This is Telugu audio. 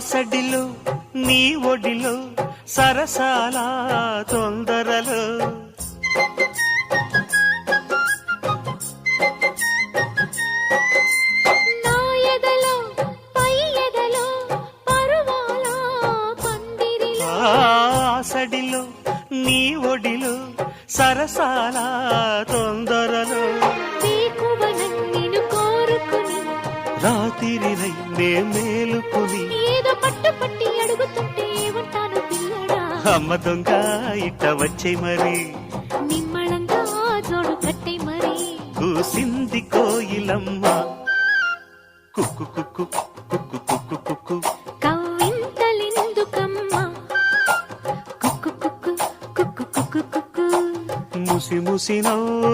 సడిలో నీ ఒడిలో సరసాల తొందరలో నా ఎదలో పై ఎదలో పరువాల పందిరిలో సడిలో నీ ఒడిలో సరసాల తొందరలో నిన్ను కోరుకుని రాత్రినై నే మేలుకుని ఏదో పట్టు పట్టి అడుగుతుంటే ఉంటాను పిల్లడా అమ్మ దొంగ ఇట్ట వచ్చే మరి నిమ్మళంగా జోడు కట్టే మరి కూసింది కోయిలమ్మ కుక్కు కుక్కు కుక్కు కుక్కు కుక్కు కవ్వింతలెందుకమ్మా కుక్కు కుక్కు కుక్కు కుక్కు కుక్కు ముసి ముసి నవ్వు